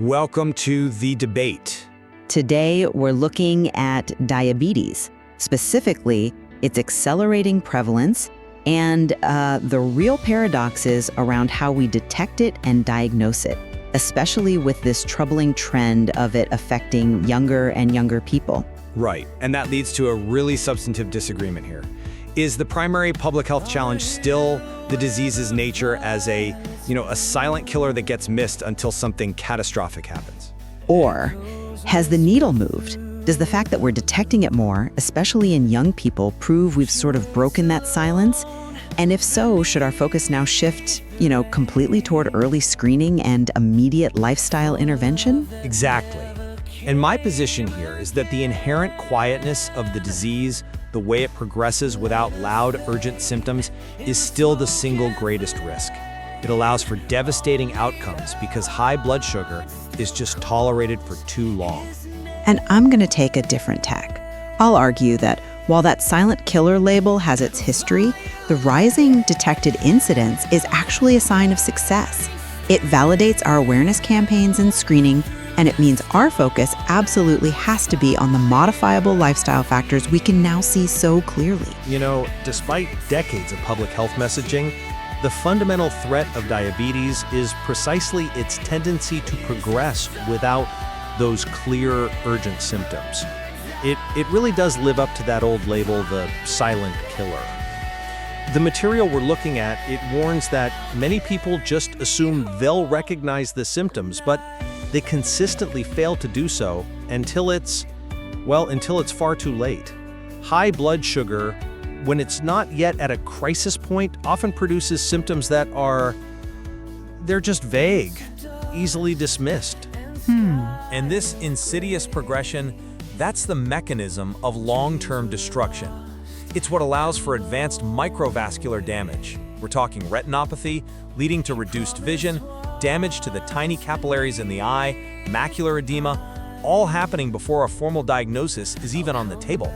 Welcome to The Debate. Today, we're looking at diabetes, specifically its accelerating prevalence and the real paradoxes around how we detect it and diagnose it, especially with this troubling trend of it affecting younger and younger people. Right, and that leads to a really substantive disagreement here. Is the primary public health challenge still the disease's nature as a silent killer that gets missed until something catastrophic happens? Or has the needle moved? Does the fact that we're detecting it more, especially in young people, prove we've sort of broken that silence? And if so, should our focus now shift, completely toward early screening and immediate lifestyle intervention? Exactly. And my position here is that the inherent quietness of the disease, the way it progresses without loud, urgent symptoms, is still the single greatest risk. It allows for devastating outcomes because high blood sugar is just tolerated for too long. And I'm going to take a different tack. I'll argue that while that silent killer label has its history, the rising detected incidence is actually a sign of success. It validates our awareness campaigns and screening, and it means our focus absolutely has to be on the modifiable lifestyle factors we can now see so clearly. Despite decades of public health messaging, the fundamental threat of diabetes is precisely its tendency to progress without those clear, urgent symptoms. It really does live up to that old label, the silent killer. The material we're looking at, it warns that many people just assume they'll recognize the symptoms, but they consistently fail to do so until it's far too late. High blood sugar, when it's not yet at a crisis point, often produces symptoms that they're just vague, easily dismissed. And this insidious progression, that's the mechanism of long-term destruction. It's what allows for advanced microvascular damage. We're talking retinopathy, leading to reduced vision, damage to the tiny capillaries in the eye, macular edema, all happening before a formal diagnosis is even on the table.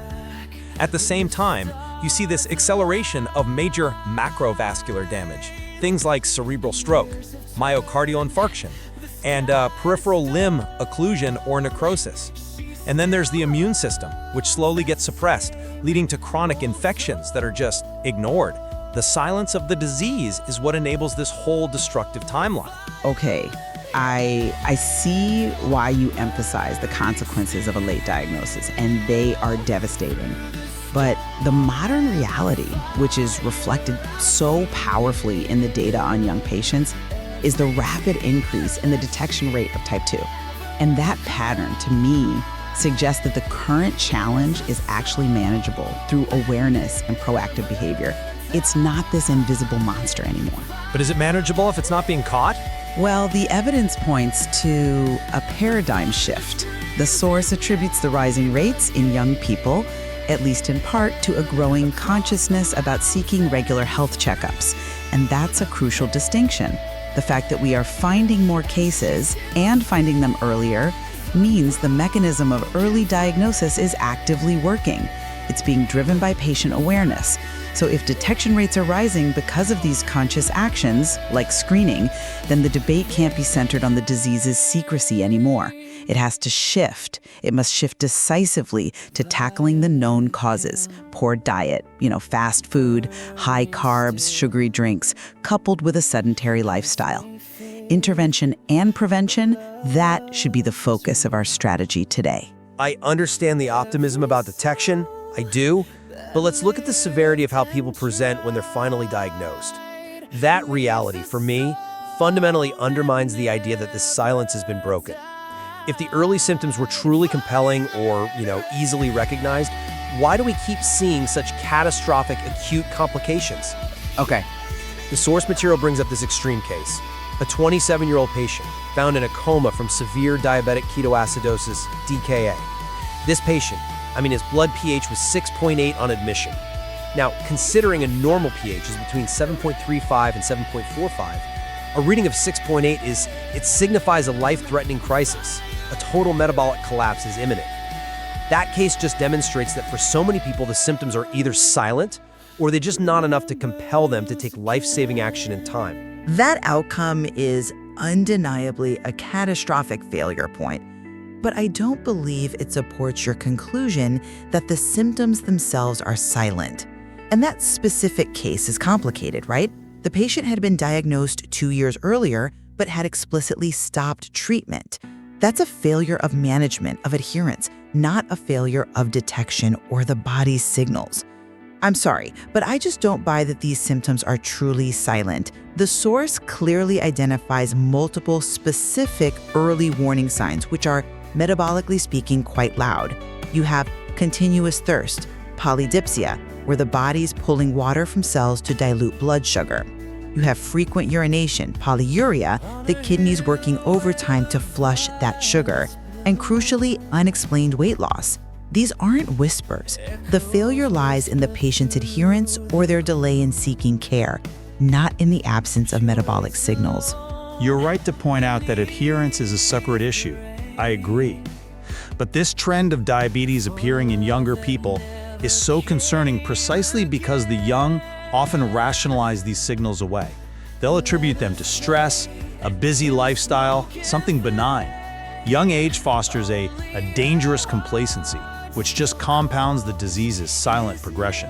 At the same time, you see this acceleration of major macrovascular damage, things like cerebral stroke, myocardial infarction, and peripheral limb occlusion or necrosis. And then there's the immune system, which slowly gets suppressed, leading to chronic infections that are just ignored. The silence of the disease is what enables this whole destructive timeline. Okay, I see why you emphasize the consequences of a late diagnosis, and they are devastating. But the modern reality, which is reflected so powerfully in the data on young patients, is the rapid increase in the detection rate of type 2. And that pattern, to me, suggests that the current challenge is actually manageable through awareness and proactive behavior. It's not this invisible monster anymore. But is it manageable if it's not being caught? Well, the evidence points to a paradigm shift. The source attributes the rising rates in young people, at least in part, to a growing consciousness about seeking regular health checkups. And that's a crucial distinction. The fact that we are finding more cases and finding them earlier means the mechanism of early diagnosis is actively working. It's being driven by patient awareness. So if detection rates are rising because of these conscious actions, like screening, then the debate can't be centered on the disease's secrecy anymore. It has to shift. It must shift decisively to tackling the known causes: poor diet, fast food, high carbs, sugary drinks, coupled with a sedentary lifestyle. Intervention and prevention, that should be the focus of our strategy today. I understand the optimism about detection, I do, but let's look at the severity of how people present when they're finally diagnosed. That reality, for me, fundamentally undermines the idea that this silence has been broken. If the early symptoms were truly compelling or, easily recognized, why do we keep seeing such catastrophic acute complications? Okay. The source material brings up this extreme case. A 27-year-old patient found in a coma from severe diabetic ketoacidosis, DKA. This patient, his blood pH was 6.8 on admission. Now, considering a normal pH is between 7.35 and 7.45, a reading of 6.8 it signifies a life-threatening crisis. A total metabolic collapse is imminent. That case just demonstrates that for so many people, the symptoms are either silent or they're just not enough to compel them to take life-saving action in time. That outcome is undeniably a catastrophic failure point. But I don't believe it supports your conclusion that the symptoms themselves are silent. And that specific case is complicated, right? The patient had been diagnosed 2 years earlier, but had explicitly stopped treatment. That's a failure of management, of adherence, not a failure of detection or the body's signals. I'm sorry, but I just don't buy that these symptoms are truly silent. The source clearly identifies multiple specific early warning signs, which are, metabolically speaking, quite loud. You have continuous thirst, polydipsia, where the body's pulling water from cells to dilute blood sugar. You have frequent urination, polyuria, the kidneys working overtime to flush that sugar, and crucially, unexplained weight loss. These aren't whispers. The failure lies in the patient's adherence or their delay in seeking care, not in the absence of metabolic signals. You're right to point out that adherence is a separate issue. I agree. But this trend of diabetes appearing in younger people is so concerning precisely because the young often rationalize these signals away. They'll attribute them to stress, a busy lifestyle, something benign. Young age fosters a dangerous complacency, which just compounds the disease's silent progression.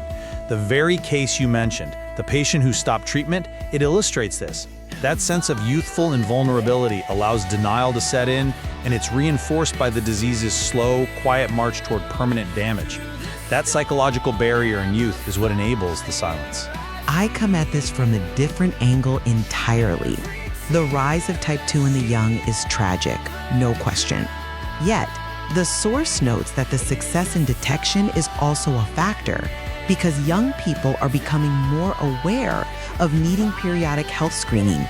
The very case you mentioned, the patient who stopped treatment, it illustrates this. That sense of youthful invulnerability allows denial to set in, and it's reinforced by the disease's slow, quiet march toward permanent damage. That psychological barrier in youth is what enables the silence. I come at this from a different angle entirely. The rise of type 2 in the young is tragic, no question. Yet, the source notes that the success in detection is also a factor because young people are becoming more aware of needing periodic health screening.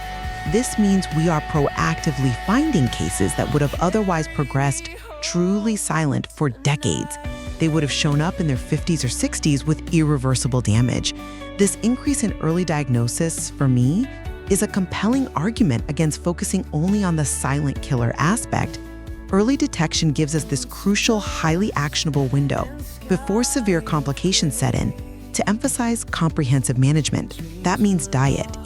This means we are proactively finding cases that would have otherwise progressed truly silent for decades. They would have shown up in their 50s or 60s with irreversible damage. This increase in early diagnosis, for me, is a compelling argument against focusing only on the silent killer aspect. Early detection gives us this crucial, highly actionable window before severe complications set in to emphasize comprehensive management. That means diet,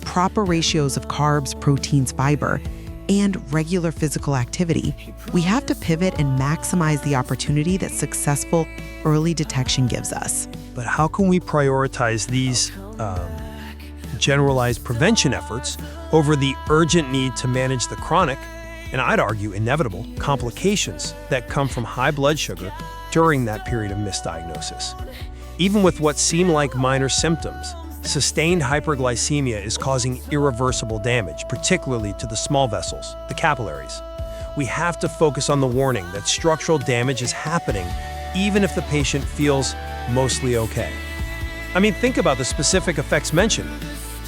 proper ratios of carbs, proteins, fiber, and regular physical activity. We have to pivot and maximize the opportunity that successful early detection gives us. But how can we prioritize these generalized prevention efforts over the urgent need to manage the chronic, and I'd argue inevitable, complications that come from high blood sugar during that period of misdiagnosis? Even with what seem like minor symptoms, sustained hyperglycemia is causing irreversible damage, particularly to the small vessels, the capillaries. We have to focus on the warning that structural damage is happening, even if the patient feels mostly okay. Think about the specific effects mentioned.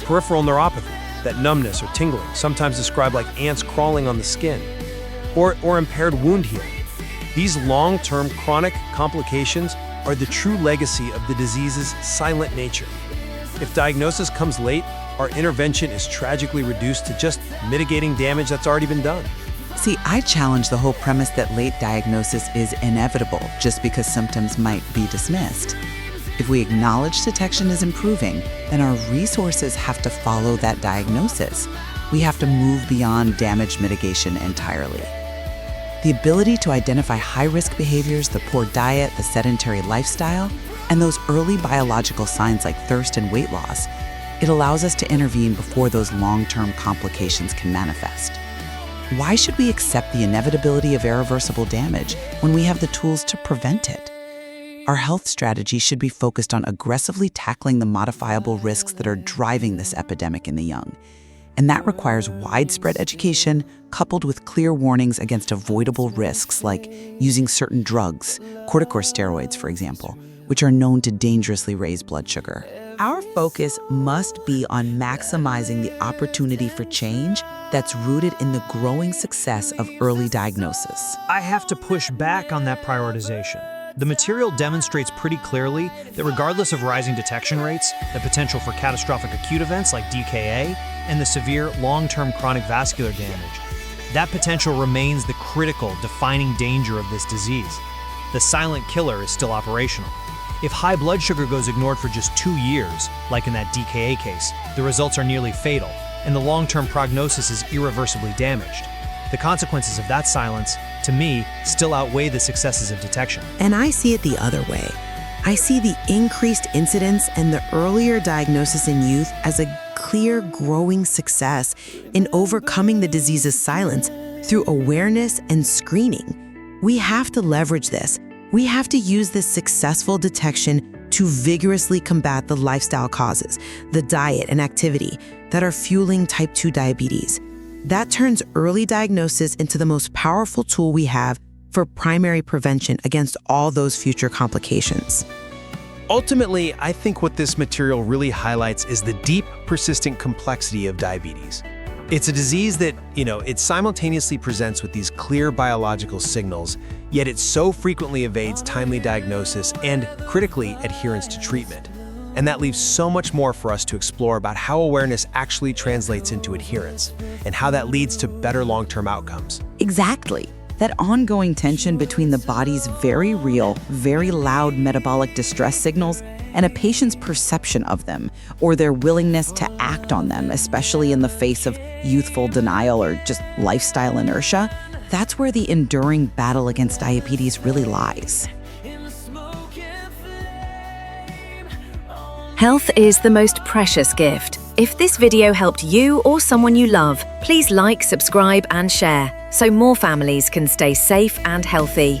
Peripheral neuropathy, that numbness or tingling, sometimes described like ants crawling on the skin, or impaired wound healing. These long-term chronic complications are the true legacy of the disease's silent nature. If diagnosis comes late, our intervention is tragically reduced to just mitigating damage that's already been done. See, I challenge the whole premise that late diagnosis is inevitable just because symptoms might be dismissed. If we acknowledge detection is improving, then our resources have to follow that diagnosis. We have to move beyond damage mitigation entirely. The ability to identify high-risk behaviors, the poor diet, the sedentary lifestyle, and those early biological signs like thirst and weight loss, it allows us to intervene before those long-term complications can manifest. Why should we accept the inevitability of irreversible damage when we have the tools to prevent it? Our health strategy should be focused on aggressively tackling the modifiable risks that are driving this epidemic in the young. And that requires widespread education coupled with clear warnings against avoidable risks like using certain drugs, corticosteroids, for example, which are known to dangerously raise blood sugar. Our focus must be on maximizing the opportunity for change that's rooted in the growing success of early diagnosis. I have to push back on that prioritization. The material demonstrates pretty clearly that regardless of rising detection rates, the potential for catastrophic acute events like DKA, and the severe long-term chronic vascular damage, that potential remains the critical defining danger of this disease. The silent killer is still operational. If high blood sugar goes ignored for just 2 years, like in that DKA case, the results are nearly fatal, and the long-term prognosis is irreversibly damaged. The consequences of that silence, to me, still outweigh the successes of detection. And I see it the other way. I see the increased incidence and the earlier diagnosis in youth as a clear growing success in overcoming the disease's silence through awareness and screening. We have to leverage this. We have to use this successful detection to vigorously combat the lifestyle causes, the diet and activity that are fueling type 2 diabetes. That turns early diagnosis into the most powerful tool we have for primary prevention against all those future complications. Ultimately, I think what this material really highlights is the deep, persistent complexity of diabetes. It's a disease that, it simultaneously presents with these clear biological signals, yet it so frequently evades timely diagnosis and, critically, adherence to treatment. And that leaves so much more for us to explore about how awareness actually translates into adherence, and how that leads to better long-term outcomes. Exactly. That ongoing tension between the body's very real, very loud metabolic distress signals and a patient's perception of them, or their willingness to act on them, especially in the face of youthful denial or just lifestyle inertia, that's where the enduring battle against diabetes really lies. Health is the most precious gift. If this video helped you or someone you love, please like, subscribe, and share so more families can stay safe and healthy.